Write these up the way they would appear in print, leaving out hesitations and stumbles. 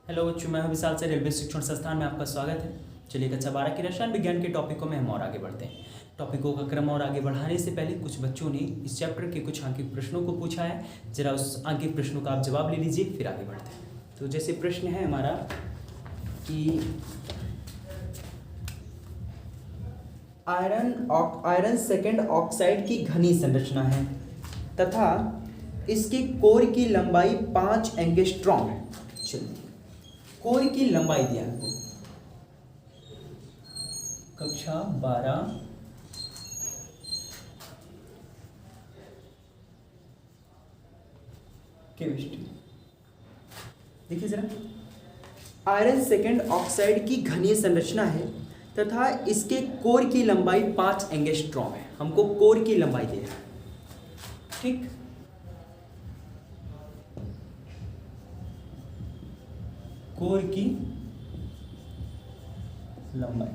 Hello बच्चों, मैं हूं विशाल से रेलवे शिक्षण संस्थान में आपका स्वागत है। चलिए कक्षा 12 के रसायन विज्ञान के टॉपिकों में हम और आगे बढ़ते हैं। टॉपिकों का क्रम और आगे बढ़ाने से पहले कुछ बच्चों ने इस चैप्टर के कुछ अंकित प्रश्नों को पूछा है। जरा उस अंकित प्रश्नों का आप जवाब ले लीजिए, फिर आगे बढ़ते हैं। तो जैसे प्रश्न है हमारा कि आयरन सेकेंड ऑक्साइड की घनी संरचना है तथा इसकी कोर की लंबाई 5 एंगस्ट्रॉम है। चलिए, कोर की लंबाई दिया हमको कक्षा 12 केमिस्ट्री। देखिए जरा, आयरन सेकेंड ऑक्साइड की घनीय संरचना है तथा इसके कोर की लंबाई 5 एंगस्ट्रॉम है। हमको कोर की लंबाई दे रहा है, ठीक। कोर की लंबाई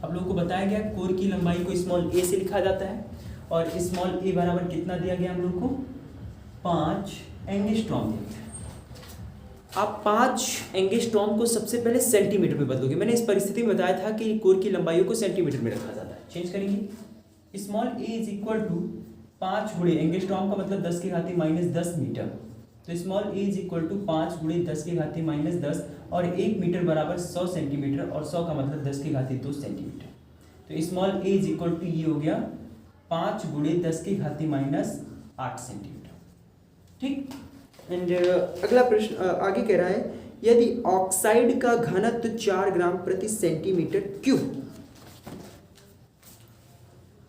आप लोगों को बताया गया, कोर की लंबाई को स्मॉल ए से लिखा जाता है और स्मॉल ए बराबर कितना दिया गया हम लोग को, 5 एंगस्ट्रॉम दिया गया। आप 5 एंगस्ट्रॉम को सबसे पहले सेंटीमीटर में बदलोगे। मैंने इस परिस्थिति में बताया था कि कोर की लंबाइयों को सेंटीमीटर में रखा जाता है। चेंज करेंगे, small A is equal to 5 गुणे एंगस्ट्रॉम का मतलब 10 की घाती -10 मीटर। तो small A is equal to 5 गुणे 10 की घाती -10 और 1 मीटर बराबर 100 सेंटीमीटर और 100 का मतलब 10 की घाती 2 सेंटीमीटर। तो small A is equal to ये हो गया 5 गुणे 10 की घाती -8 सेंटीमीटर, ठीक। एंड अगला प्रश्न आगे कह रहा है, यदि ऑक्साइड का घनत्व 4 ग्राम प्रति सेंटीमीटर क्यूब,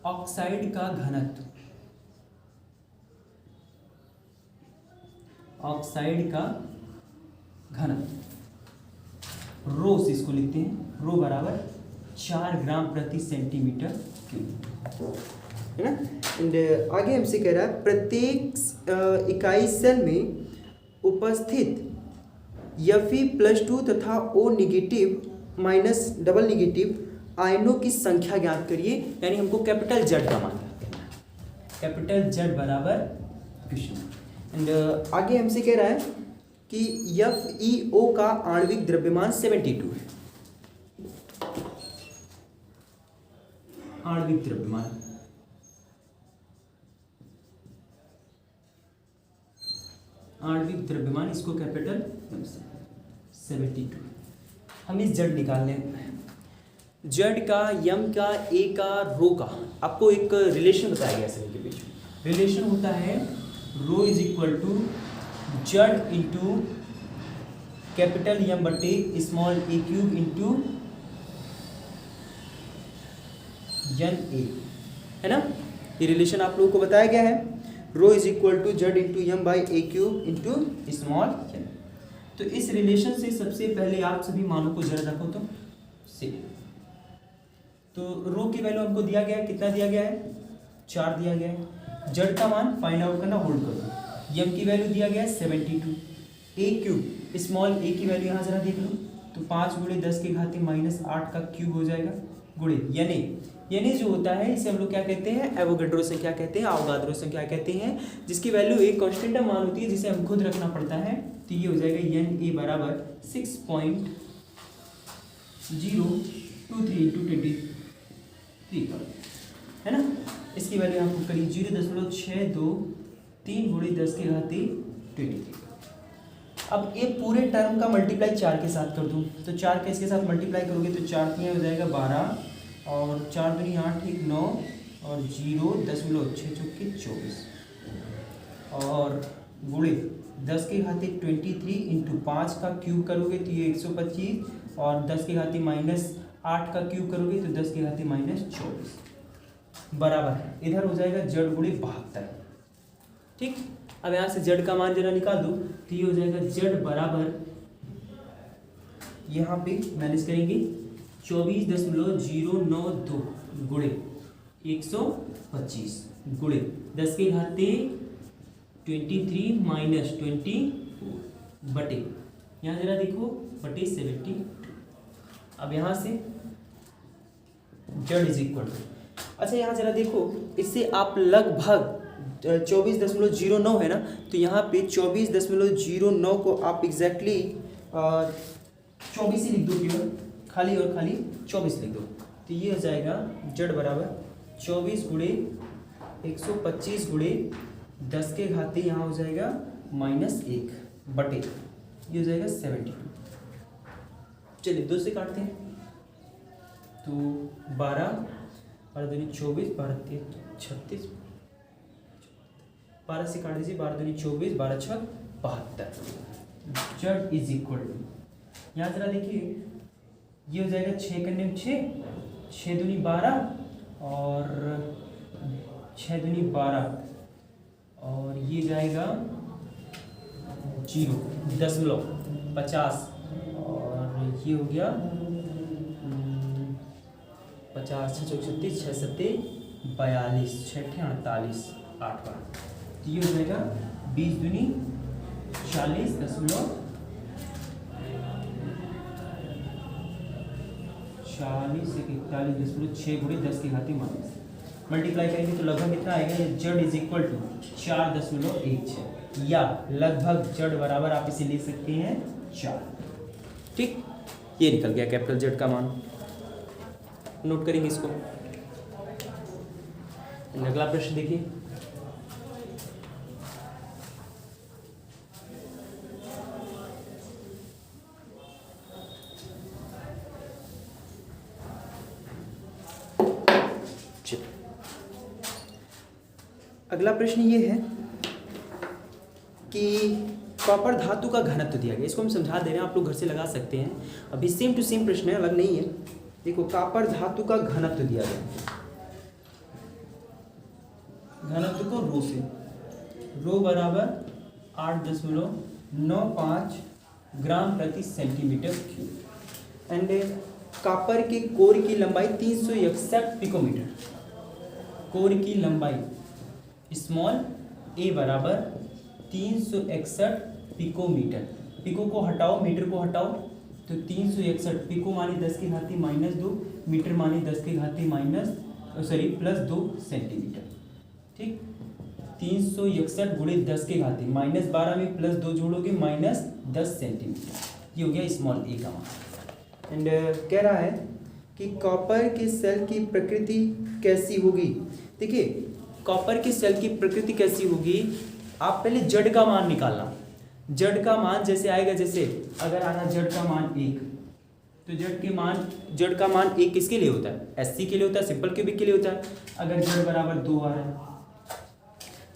ऑक्साइड का घनत्व, ऑक्साइड का घनत्व रो से इसको लिखते हैं, रो बराबर 4 ग्राम प्रति सेंटीमीटर क्यूब, है ना। एंड आगे हमसे कह रहा है, प्रत्येक इकाई सेल में उपस्थित Fe+2 तथा O negative minus double negative आयनों की संख्या ज्ञात करिए। यानी हमको कैपिटल जेड का मान ज्ञात करना है। कैपिटल जेड बराबर क्वेश्चन। एंड आगे हमसे कह रहा है कि FeO का आणविक द्रव्यमान 72 है। आणविक द्रव्यमान, आणविक द्रव्यमान इसको कैपिटल 72। हम इस जेड निकालने, जेड का, यम का, ए का, रो का आपको एक रिलेशन बताया गया सभी के बीच में। रिलेशन होता है rho is equal to Z into capital M बटे small a cube into N A, है ना। ये रिलेशन आप लोगों को बताया गया है, rho is equal to Z into M by a cube into small N. तो इस रिलेशन से सबसे पहले आप सभी मानों को जरा रखो तो से। तो रो की वैल्यू हमको दिया गया है, कितना दिया गया है, 4 दिया गया है। जेड का मान फाइंड आउट करना, होल्ड करो। यम की वैल्यू दिया गया है 72। ए क्यूब, स्मॉल ए की वैल्यू यहाँ जरा देख लो, तो 5 गुणे 10 की घाती -8 का क्यूब हो जाएगा, गुणे यानी जो होता है इसे हम लोग क्या कहते हैं, एवोगैड्रो संख्या कहते हैं, अवोगाद्रो संख्या कहते हैं, जिसकी वैल्यू एक कांस्टेंट मान होती है जिसे हम खुद रखना पड़ता है। तो ये हो जाएगा एन ए बराबर 6.023 × 23, है ना। इसकी वैल्यू आपको करीब 0.623 गुणे 10 की घाती 23। अब ये पूरे टर्म का मल्टीप्लाई 4 के साथ कर दूं, तो 4 का इसके साथ मल्टीप्लाई करोगे तो 4 हो जाएगा 12 और 4 दूनी 8 1 9 और 0.6 और गुणे 10 की घाती 23 इंटू 5 का क्यूब करोगे तो ये 125 और 10 की घाती -8 का क्यूब करोगे तो 10 की घाती -24 बराबर इधर हो जाएगा जेड गुणे 72, ठीक। अब यहाँ से जेड का मान जरा निकाल दो, तो ये हो जाएगा जेड बराबर, यहाँ पे मैनेज करेंगे 24.092 गुणे 125 गुणे 10 की घाती 23 - 24 बटे, यहाँ जरा देखो, बटे 72। अब यहाँ से जेड इज इक्वल टू, अच्छा यहाँ जरा देखो, इससे आप लगभग 24.09 है ना, तो यहाँ पे 24.09 को आप एग्जैक्टली 24 ही लिख दो, केवल खाली और खाली 24 लिख दो। तो ये हो जाएगा जेड बराबर 24 गुणे 125 गुणे 10 के घाते यहाँ हो जाएगा -1 बटे, ये हो जाएगा 72। चलिए 2 से काटते हैं, तो 12 दूनी 24, 12 36, 12 से काट दीजिए, 12 दूनी 24, 12 6 72। जेड इज इक्वल टू, यहाँ जरा देखिए, ये हो जाएगा 6 करने में 6, 6 दूनी 12 और 6 दूनी 12 और ये जाएगा 0.50 और ये हो गया 50, 6 36, 6 7 42, 6 48, 8 12। तो ये हो जाएगा 20 दूनी 40 दशमलव 40 से 41.6 गुणे 10 के घाती माइनस, मल्टीप्लाई करेंगे तो लगभग कितना आएगा, ये जेड इज इक्वल टू 4.16 या लगभग जेड बराबर आप इसे ले सकते हैं 4। ठीक, ये निकल गया कैपिटल जेड का मान। नोट करेंगे इसको। अगला प्रश्न देखिए, अगला प्रश्न ये है कि कॉपर धातु का घनत्व दिया गया। इसको हम समझा दे रहे हैं, आप लोग घर से लगा सकते हैं। अभी सेम टू सेम प्रश्न है, अलग नहीं है। देखो, कॉपर धातु का घनत्व दिया गया, घनत्व को रो से, रो बराबर 8.95 ग्राम प्रति सेंटीमीटर क्यूब एंड कॉपर के कोर की लंबाई 361 पिकोमीटर। कोर की लंबाई स्मॉल ए बराबर 361 पिकोमीटर। पिको को हटाओ, मीटर को हटाओ, तो 361 पिको माने 10 की घाती -2, मीटर माने 10 की घाती +2 सेंटीमीटर। ठीक, 361 गुणे 10 के घाती -12 में +2 जोड़ोगे -10 सेंटीमीटर। ये हो गया स्मॉल ए का मान। एंड कह रहा है कि कॉपर के सेल की प्रकृति कैसी होगी। देखिए, कॉपर के सेल की प्रकृति कैसी होगी, आप पहले जेड का मान निकालना। जेड का मान जैसे आएगा, जैसे अगर आ रहा जेड का मान 1, तो जेड का मान 1 किसके लिए होता है, एससी के लिए होता है, सिंपल क्यूबिक के लिए होता है। अगर जेड बराबर 2 आ रहा है,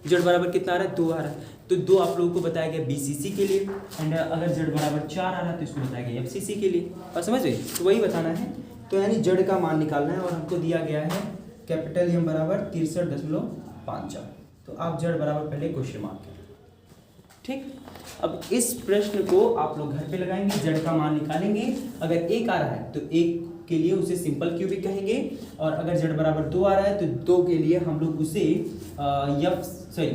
जेड बराबर कितना आ रहा है, 2 आ रहा है, तो 2 आप लोगों को बताया गया बीसीसी के लिए। एंड अगर जेड बराबर 4 आ रहा है तो इसको बताया गया एफसीसी के लिए। और समझ गए, तो वही बताना है। तो यानी जेड का मान निकालना है और हमको दिया गया है कैपिटल एम बराबर 63.54। तो आप जेड बराबर पहले क्वेश्चन मार्क करें। ठीक, अब इस प्रश्न को आप लोग घर पे लगाएंगे, जेड का मान निकालेंगे। अगर 1 आ रहा है तो 1 के लिए उसे सिंपल क्यूबिक कहेंगे, और अगर जेड बराबर 2 आ रहा है तो 2 के लिए हम लोग उसे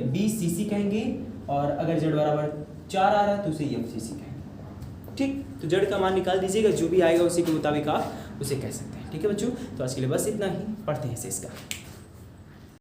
बीसीसी कहेंगे, और अगर जेड बराबर 4 आ रहा है तो उसे एफसीसी कहेंगे। ठीक, तो जेड का मान निकाल दीजिएगा, जो भी आएगा उसी के मुताबिक आप उसे कह सकते हैं। ठीक है बच्चों, तो आज के लिए बस इतना ही। पढ़ते हैं इसे इसका।